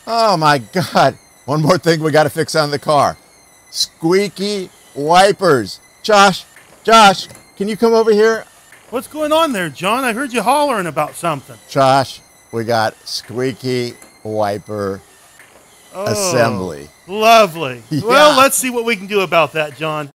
Oh my God. One more thing we got to fix on the car. Squeaky wipers. Josh, can you come over here? What's going on there, John? I heard you hollering about something. Josh, we got squeaky wiper assembly. Lovely. Yeah. Well, let's see what we can do about that, John.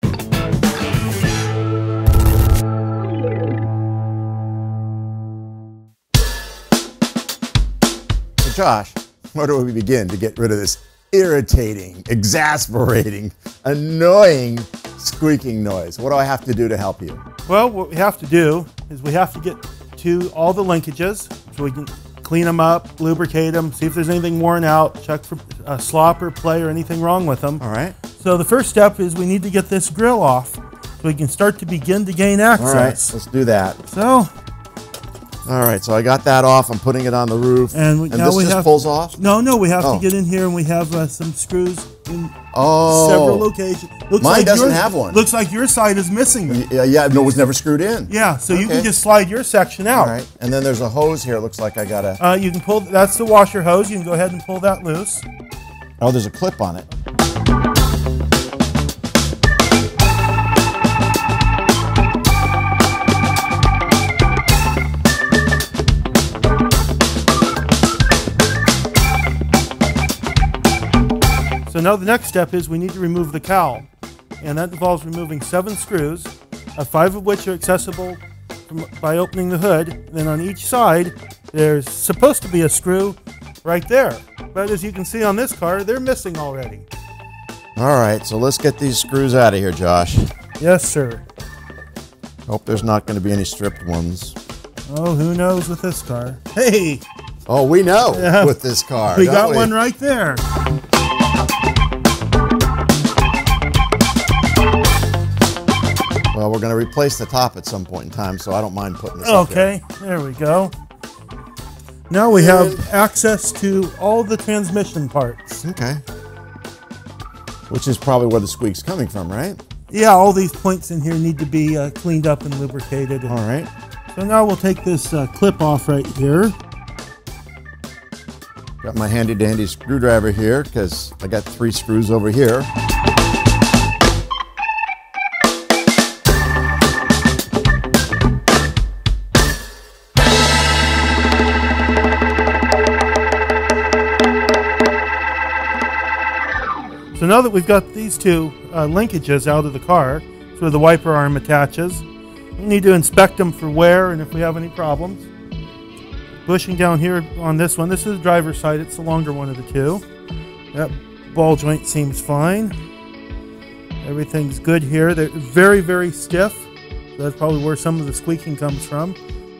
So Josh, where do we begin to get rid of this irritating, exasperating, annoying squeaking noise? What do I have to do to help you? Well, what we have to do is we have to get to all the linkages so we can clean them up, lubricate them, see if there's anything worn out, check for slop or play or anything wrong with them. All right. So the first step is we need to get this grill off so we can start to begin to gain access. All right, let's do that. So. All right, so I got that off. I'm putting it on the roof. And this just pulls off? No, we have to get in here and we have some screws in several locations. Mine doesn't have one. Looks like your side is missing them. Yeah, no, it was never screwed in. Yeah, so you can just slide your section out. All right, and then there's a hose here. It looks like I got to... you can pull, that's the washer hose. You can go ahead and pull that loose. Oh, there's a clip on it. So now the next step is we need to remove the cowl, and that involves removing 7 screws, 5 of which are accessible by opening the hood. And then on each side, there's supposed to be a screw right there. But as you can see on this car, they're missing already. All right, so let's get these screws out of here, Josh. Yes, sir. Hope there's not going to be any stripped ones. Oh, who knows with this car? Hey! Oh, we know with this car. We got one right there. Well, we're going to replace the top at some point in time, so I don't mind putting this up there. There we go. Now we have access to all the transmission parts. Okay. Which is probably where the squeak's coming from, right? Yeah, all these points in here need to be cleaned up and lubricated. All right. So now we'll take this clip off right here. Got my handy-dandy screwdriver here because I got 3 screws over here. So now that we've got these 2 linkages out of the car, so where the wiper arm attaches, we need to inspect them for wear and if we have any problems. Bushing down here on this one, this is the driver's side, it's the longer one of the 2. That ball joint seems fine. Everything's good here. They're very, very stiff. So that's probably where some of the squeaking comes from.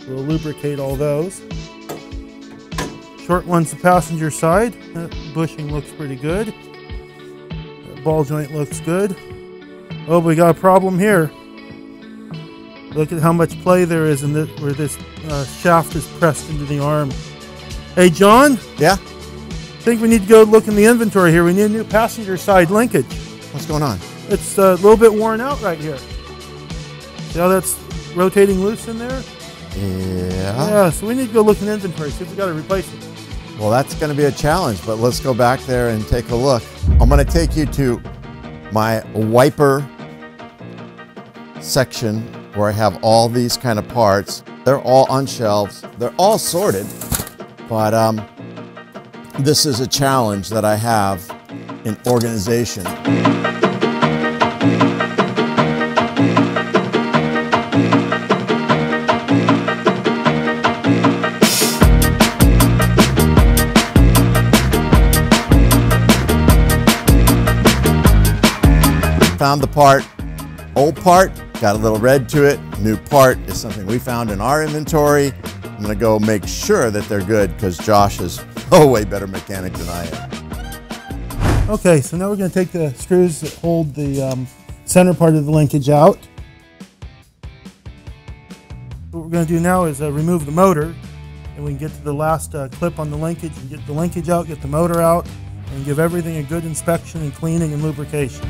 We'll lubricate all those. Short one's the passenger side. That bushing looks pretty good. That ball joint looks good. Oh, we got a problem here. Look at how much play there is in this, where this shaft is pressed into the arm. Hey, John? Yeah? I think we need to go look in the inventory here. We need a new passenger side linkage. What's going on? It's a little bit worn out right here. See how that's rotating loose in there? Yeah. Yeah, so we need to go look in inventory, see if we got to replace it. Well, that's going to be a challenge, but let's go back there and take a look. I'm going to take you to my wiper section where I have all these kind of parts. They're all on shelves. They're all sorted, but this is a challenge that I have in organization. Found the part, old part, got a little red to it. New part is something we found in our inventory. I'm gonna go make sure that they're good because Josh is a way better mechanic than I am. Okay, so now we're gonna take the screws that hold the center part of the linkage out. What we're gonna do now is remove the motor, and we can get to the last clip on the linkage and get the linkage out, get the motor out, and give everything a good inspection and cleaning and lubrication.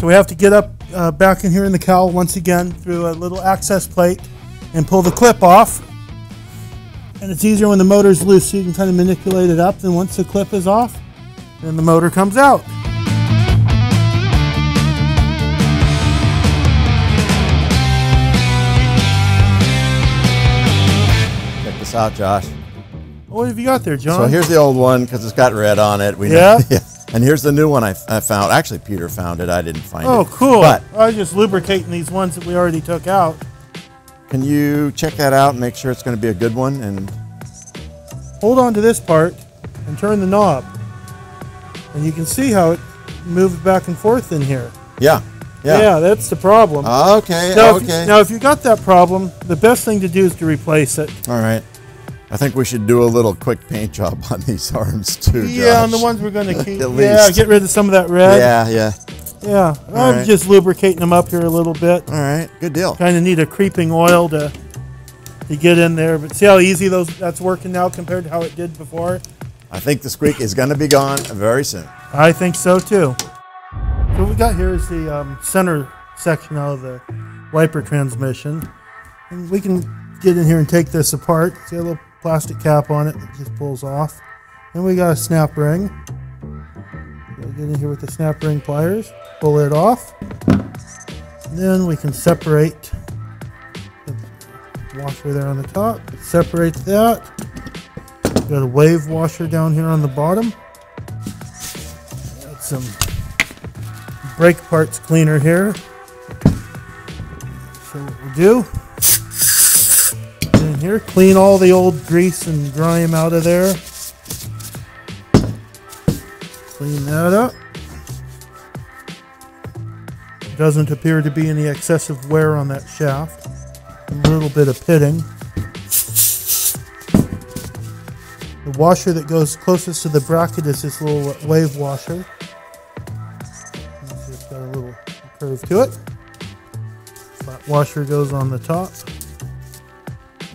we have to get up back in here in the cowl once again through a little access plate and pull the clip off. And it's easier when the motor's loose, so you can kind of manipulate it up. Then once the clip is off, then the motor comes out. Check this out, Josh. What have you got there, John? So here's the old one because it's got red on it. We yeah? know, yeah. And here's the new one I found. Actually, Peter found it. I didn't find it. Oh, cool. But I was just lubricating these ones that we already took out. Can you check that out and make sure it's going to be a good one? And hold on to this part and turn the knob. And you can see how it moves back and forth in here. Yeah. Yeah. Yeah, that's the problem. Okay. Now, if you got that problem, the best thing to do is to replace it. All right. I think we should do a little quick paint job on these arms too, Yeah, Josh. on the ones we're going to keep. At Yeah, least. get rid of some of that red. Yeah, yeah. Yeah, I'm right. just lubricating them up here a little bit. All right, good deal. Kind of need a creeping oil to get in there, but see how easy that's working now compared to how it did before? I think the squeak is going to be gone very soon. I think so too. So what we got here is the center section out of the wiper transmission. And we can get in here and take this apart. See a little plastic cap on it that just pulls off. And we got a snap ring. We'll get in here with the snap ring pliers, pull it off. And then we can separate the washer there on the top. Separate that. Got a wave washer down here on the bottom. Got some brake parts cleaner here. So what we'll do, get in here, clean all the old grease and grime out of there. Clean that up. Doesn't appear to be any excessive wear on that shaft. A little bit of pitting. The washer that goes closest to the bracket is this little wave washer. It's got a little curve to it. Flat washer goes on the top.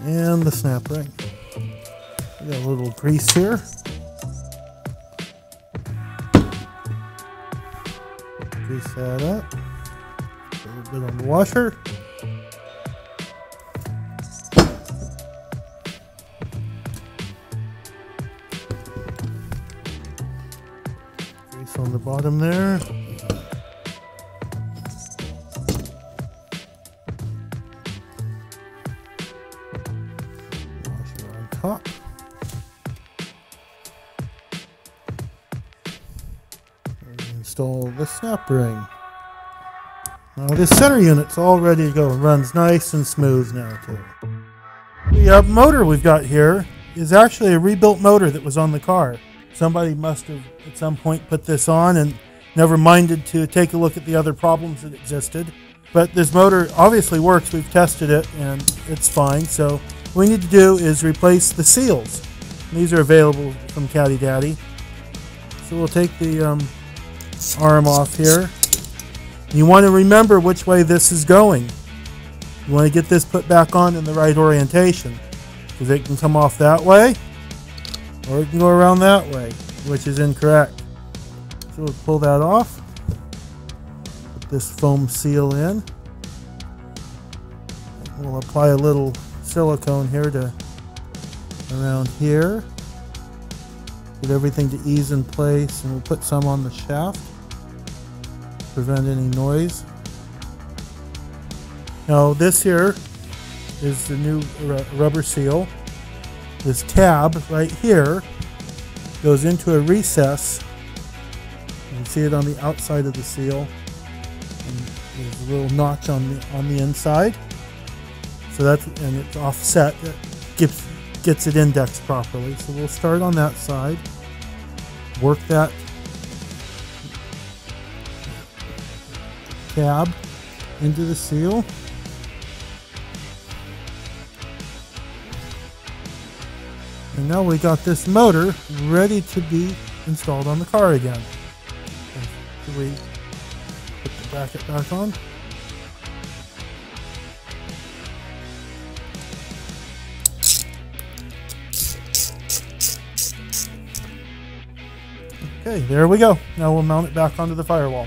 And the snap ring. We got a little grease here. Grease that up. A little bit on the washer. Grease on the bottom there. Washer on top. Install the snap ring. Now this center unit's all ready to go. It runs nice and smooth now too. The motor we've got here is actually a rebuilt motor that was on the car. Somebody must have at some point put this on and never minded to take a look at the other problems that existed. But this motor obviously works. We've tested it and it's fine. So what we need to do is replace the seals. These are available from Caddy Daddy. So we'll take the arm off here. You want to remember which way this is going. You want to get this put back on in the right orientation, because it can come off that way or it can go around that way, which is incorrect. So we'll pull that off, put this foam seal in. We'll apply a little silicone here to around here, get everything to ease in place, and we'll put some on the shaft. Prevent any noise. Now this here is the new rubber seal. This tab right here goes into a recess. You can see it on the outside of the seal. And there's a little notch on the inside. So that's, and it's offset. It gets it indexed properly. So we'll start on that side. Work that tab into the seal. And now we got this motor ready to be installed on the car again. So we put the bracket back on. Okay, there we go. Now we'll mount it back onto the firewall.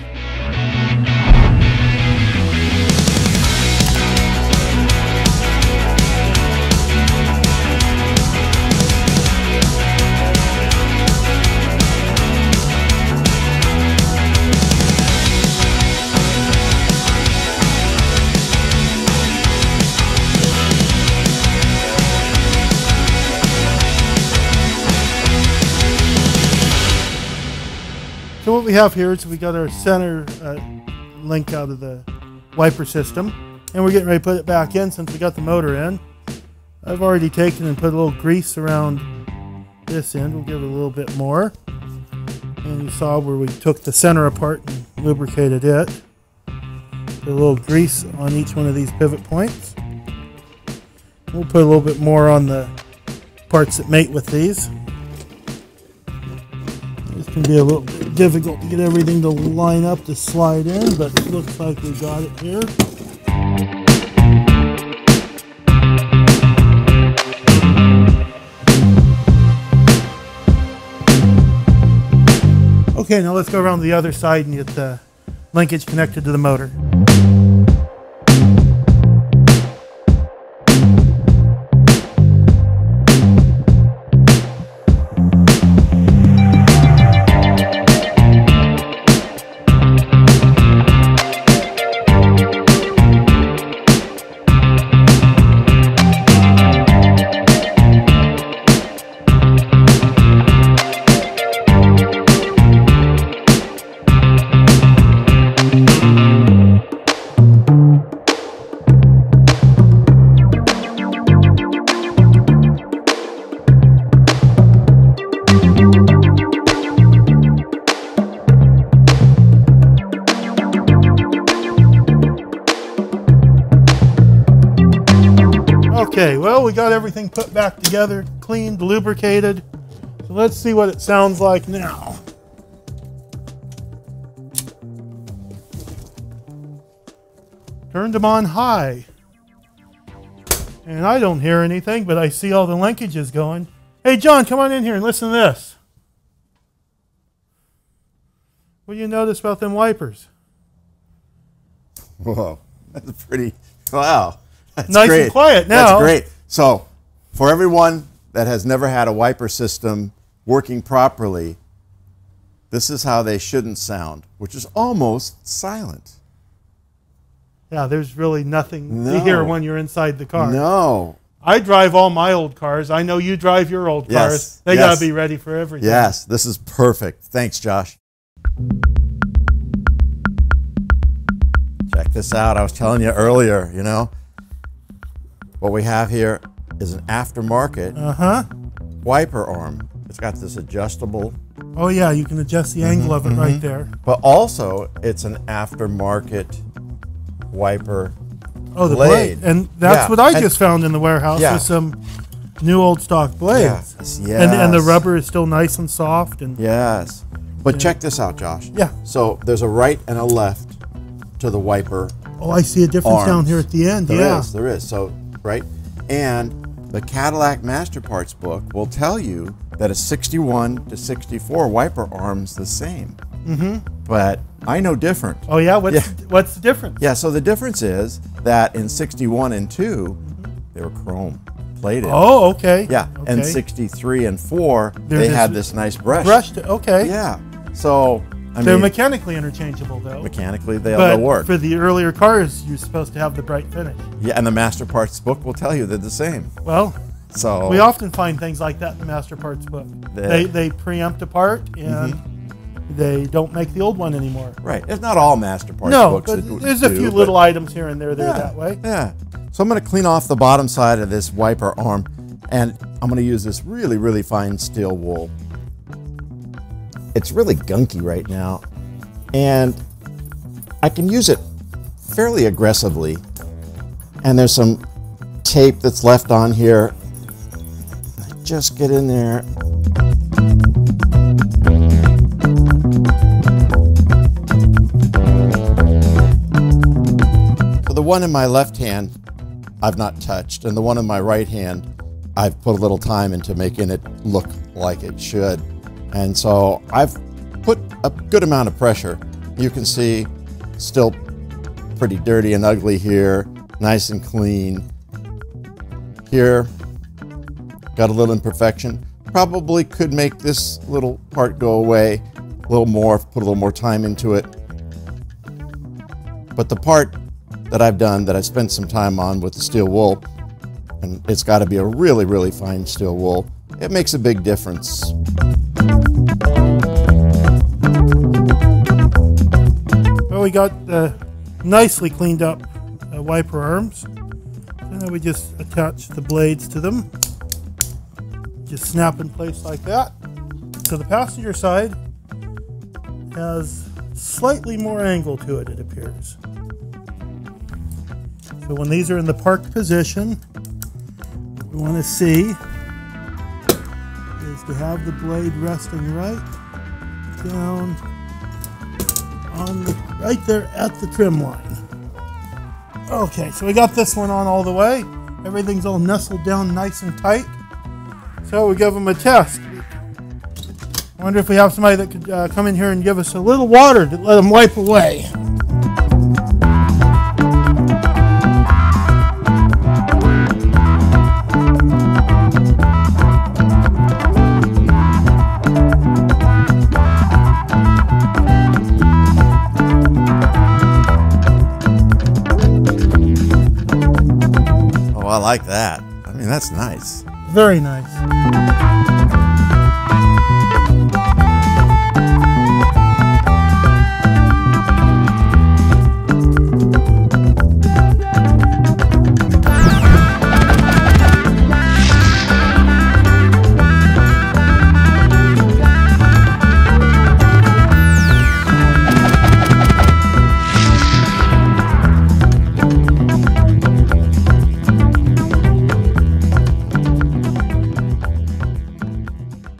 So what we have here is we got our center link out of the wiper system, and we're getting ready to put it back in since we got the motor in. I've already taken and put a little grease around this end. We'll give it a little bit more. And you saw where we took the center apart and lubricated it. Put a little grease on each one of these pivot points. We'll put a little bit more on the parts that mate with these. It's going to be a little bit difficult to get everything to line up to slide in, but it looks like we got it here. Okay, now let's go around the other side and get the linkage connected to the motor. Okay, well, we got everything put back together, cleaned, lubricated. So let's see what it sounds like now. Turned them on high. And I don't hear anything, but I see all the linkages going. Hey, John, come on in here and listen to this. What do you notice about them wipers? Whoa, that's pretty, wow. That's nice great. And quiet now. That's great. So, for everyone that has never had a wiper system working properly, this is how they shouldn't sound, which is almost silent. Yeah, there's really nothing to hear when you're inside the car. No. I drive all my old cars. I know you drive your old cars. They got to be ready for everything. Yes, this is perfect. Thanks, Josh. Check this out. I was telling you earlier, you know, what we have here is an aftermarket wiper arm. It's got this adjustable. Oh yeah, you can adjust the angle of it right there. But also, it's an aftermarket wiper the blade. And that's what I just found in the warehouse with some new old stock blades. Yes. And the rubber is still nice and soft. And yes. But check this out, Josh. Yeah. So there's a right and a left to the wiper. Oh, I see a difference arms. down here at the end. There is. So, right? And the Cadillac Master Parts book will tell you that a 61 to 64 wiper arm's the same. But I know different. Oh yeah? What's the difference? Yeah, so the difference is that in 61 and 2, they were chrome plated. Oh, okay. Yeah, okay. and 63 and 4, they had this nice brush. Brushed, okay. Yeah, so they're mechanically interchangeable, though. Mechanically, they'll work. For the earlier cars, you're supposed to have the bright finish. Yeah, and the Master Parts book will tell you they're the same. Well, so we often find things like that in the Master Parts book. They preempt a part, and they don't make the old one anymore. Right. It's not all Master Parts books. No, but there's a few little items here and there that way. Yeah. So I'm going to clean off the bottom side of this wiper arm, and I'm going to use this really, really fine steel wool. It's really gunky right now, and I can use it fairly aggressively. And there's some tape that's left on here. Just get in there. So the one in my left hand, I've not touched, and the one in my right hand, I've put a little time into making it look like it should. And so I've put a good amount of pressure. You can see still pretty dirty and ugly here, nice and clean. Here, got a little imperfection. Probably could make this little part go away a little more, put a little more time into it. But the part that I've done, that I spent some time on with the steel wool, and it's got to be a really, really fine steel wool, it makes a big difference. we got nicely cleaned up wiper arms. So now we just attach the blades to them. Just snap in place like that. So the passenger side has slightly more angle to it, it appears. So when these are in the parked position, what we want to see is to have the blade resting right down on right there at the trim line. Okay, so we got this one on all the way. Everything's all nestled down nice and tight. So we give them a test. I wonder if we have somebody that could come in here and give us a little water to let them wipe away. Oh, I like that. I mean, that's nice. Very nice.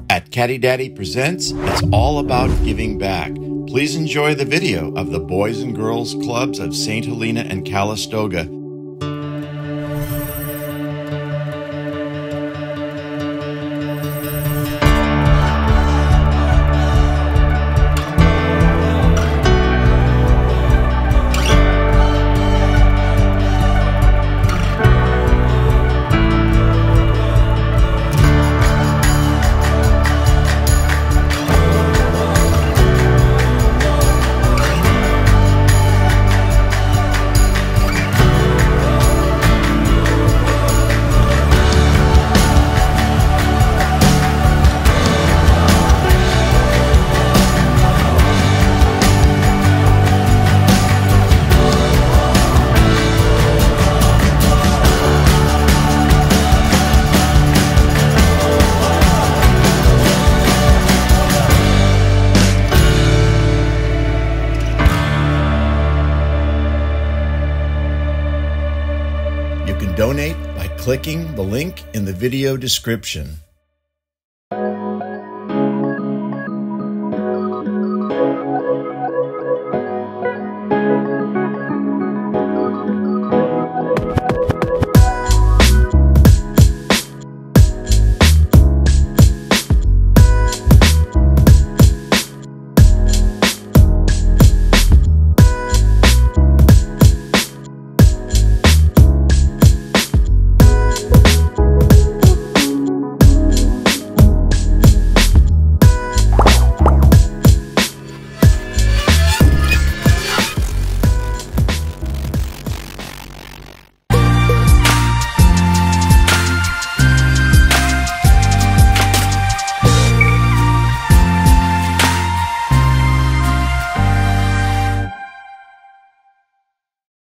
At Caddy Daddy Presents, it's all about giving back. Please enjoy the video of the Boys and Girls Clubs of St. Helena and Calistoga. You can donate by clicking the link in the video description.